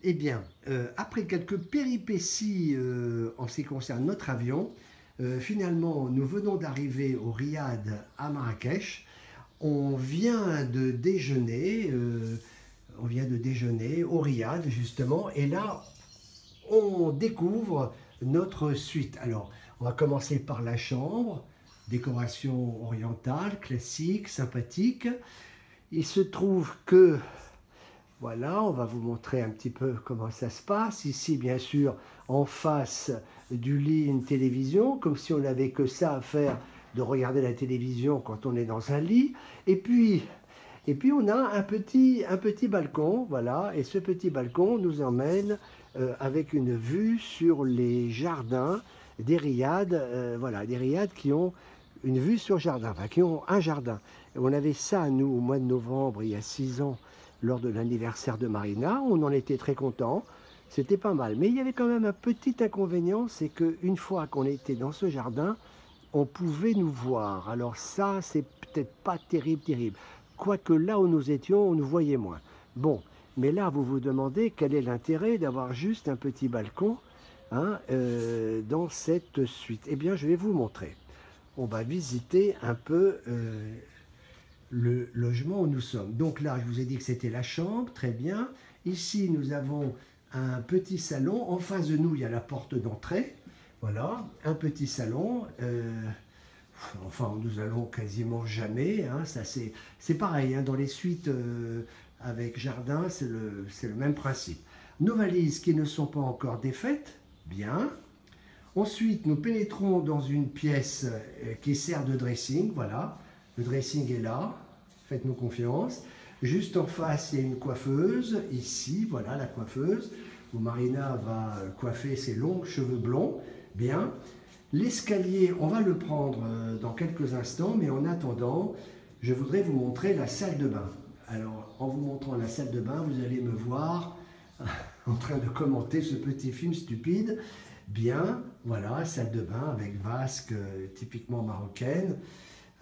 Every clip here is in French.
Eh bien, après quelques péripéties en ce qui concerne notre avion, finalement, nous venons d'arriver au Riad à Marrakech. On vient de déjeuner, au Riad justement, et là, on découvre notre suite. Alors, on va commencer par la chambre, décoration orientale, classique, sympathique. Il se trouve que voilà, on va vous montrer un petit peu comment ça se passe. Ici, bien sûr, en face du lit, une télévision, comme si on n'avait que ça à faire de regarder la télévision quand on est dans un lit. Et puis, on a un petit balcon, voilà, et ce petit balcon nous emmène avec une vue sur les jardins des riads, voilà, des riads qui ont une vue sur jardin, enfin qui ont un jardin. Et on avait ça, nous, au mois de novembre, il y a 6 ans, lors de l'anniversaire de Marina. On en était très contents, c'était pas mal. Mais il y avait quand même un petit inconvénient, c'est qu'une fois qu'on était dans ce jardin, on pouvait nous voir. Alors ça, c'est peut-être pas terrible, terrible. Quoique là où nous étions, on nous voyait moins. Bon, mais là, vous vous demandez quel est l'intérêt d'avoir juste un petit balcon hein, dans cette suite. Eh bien, je vais vous montrer. On va visiter un peu le logement où nous sommes. Donc là, je vous ai dit que c'était la chambre, très bien. Ici, nous avons un petit salon. En face de nous, il y a la porte d'entrée. Voilà, un petit salon. Enfin, nous allons quasiment jamais. Hein, ça, c'est pareil, hein, dans les suites avec jardin, c'est le même principe. Nos valises qui ne sont pas encore défaites, bien. Ensuite, nous pénétrons dans une pièce qui sert de dressing, voilà. Le dressing est là, faites-nous confiance. Juste en face, il y a une coiffeuse, ici, voilà la coiffeuse, où Marina va coiffer ses longs cheveux blonds, bien. L'escalier, on va le prendre dans quelques instants, mais en attendant, je voudrais vous montrer la salle de bain. Alors, en vous montrant la salle de bain, vous allez me voir en train de commenter ce petit film stupide. Bien, voilà, salle de bain avec vasque typiquement marocaine,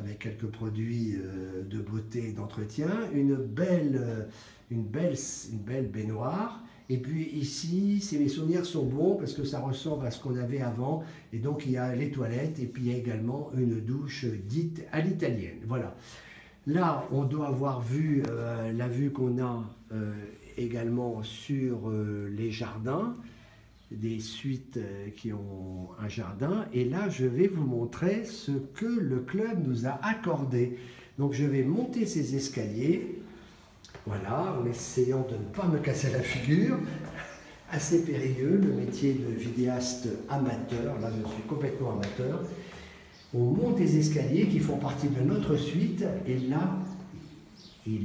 avec quelques produits de beauté et d'entretien, une belle baignoire. Et puis ici, si mes souvenirs sont bons, parce que ça ressemble à ce qu'on avait avant, et donc il y a les toilettes, et puis il y a également une douche dite à l'italienne. Voilà. Là, on doit avoir vu la vue qu'on a également sur les jardins, des suites qui ont un jardin. Et là, je vais vous montrer ce que le club nous a accordé. Donc, je vais monter ces escaliers. Voilà, en essayant de ne pas me casser la figure. Assez périlleux, le métier de vidéaste amateur. Là, je suis complètement amateur. On monte des escaliers qui font partie de notre suite. Et là, et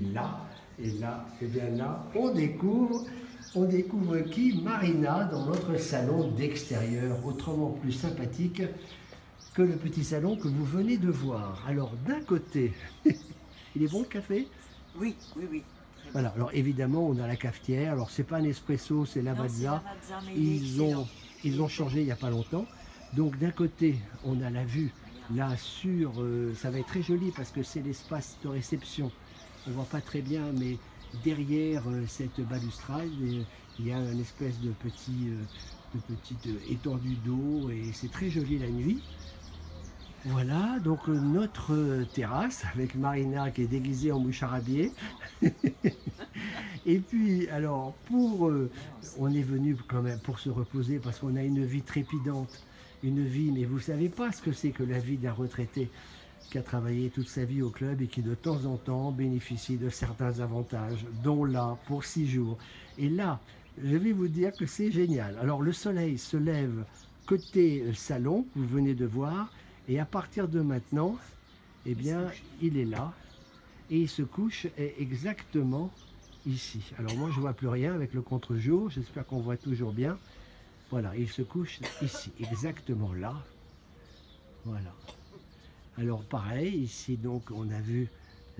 bien là, on découvre qui? Marina dans notre salon d'extérieur, autrement plus sympathique que le petit salon que vous venez de voir. Alors, d'un côté, il est bon le café? Oui, oui, oui. Voilà, alors évidemment, on a la cafetière. Alors, c'est pas un espresso, c'est Lavazza. Ils ont changé il n'y a pas longtemps. Donc, d'un côté, on a la vue là sur. Ça va être très joli parce que c'est l'espace de réception. On voit pas très bien, mais derrière cette balustrade, il y a une espèce de petite étendue d'eau et c'est très joli la nuit. Voilà, donc notre terrasse avec Marina qui est déguisée en moucharabier. Et puis, alors, on est venu quand même pour se reposer parce qu'on a une vie trépidante, une vie, mais vous savez pas ce que c'est que la vie d'un retraité qui a travaillé toute sa vie au club et qui de temps en temps bénéficie de certains avantages, dont là, pour 6 jours. Et là, je vais vous dire que c'est génial. Alors, le soleil se lève côté salon, vous venez de voir, et à partir de maintenant, eh bien, il est là, et il se couche exactement ici. Alors moi, je vois plus rien avec le contre-jour, j'espère qu'on voit toujours bien. Voilà, il se couche ici, exactement là. Voilà. Alors pareil, ici donc on a vu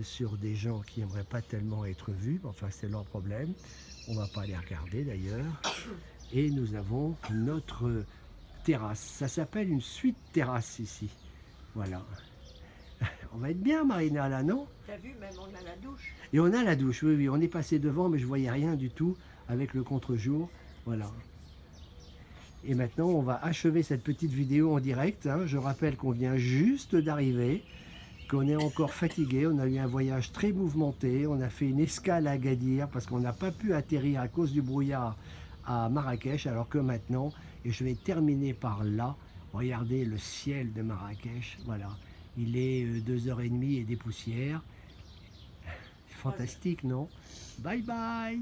sur des gens qui n'aimeraient pas tellement être vus, enfin c'est leur problème, on ne va pas les regarder d'ailleurs. Et nous avons notre terrasse, ça s'appelle une suite terrasse ici, voilà. On va être bien Marina là, non? T'as vu, même on a la douche. Et on a la douche, oui, oui, on est passé devant mais je voyais rien du tout avec le contre-jour. Voilà. Et maintenant, on va achever cette petite vidéo en direct. Hein. Je rappelle qu'on vient juste d'arriver, qu'on est encore fatigué. On a eu un voyage très mouvementé. On a fait une escale à Agadir parce qu'on n'a pas pu atterrir à cause du brouillard à Marrakech. Alors que maintenant, et je vais terminer par là, regardez le ciel de Marrakech. Voilà, il est 2h30 et des poussières. Fantastique, non? Bye bye!